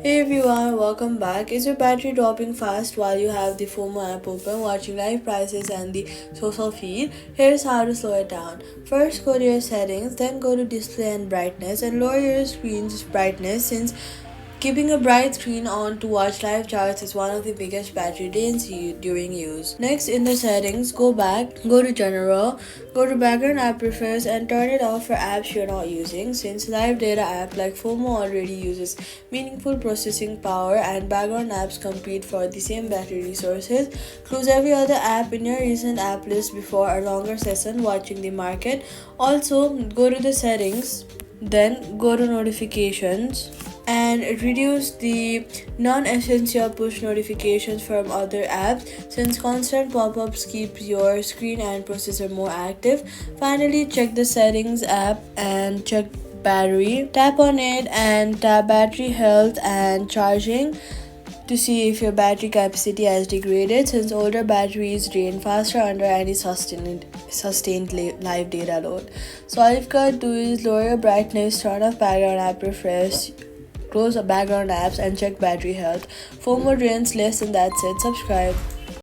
Hey everyone, welcome back. Is your battery dropping fast while you have the Fomo app open, watching live prices and the social feed? Here's how to slow it down. First, go to your settings, then go to display and brightness, and lower your screen's brightness since keeping a bright screen on to watch live charts is one of the biggest battery drains during use. Next, in the settings, go back, go to General, go to Background App Prefers and turn it off for apps you're not using since live data app like Fomo already uses meaningful processing power and background apps compete for the same battery resources. Close every other app in your recent app list before a longer session watching the market. Also, go to the settings, then go to notifications and reduce the non-essential push notifications from other apps since constant pop-ups keep your screen and processor more active. Finally, check the settings app and check battery. Tap on it and tap battery health and charging to see if your battery capacity has degraded since older batteries drain faster under any sustained live data load. So all you've got to do is lower your brightness, turn off background app refresh, close the background apps and check battery health. 4 more drains less and that's it. Subscribe.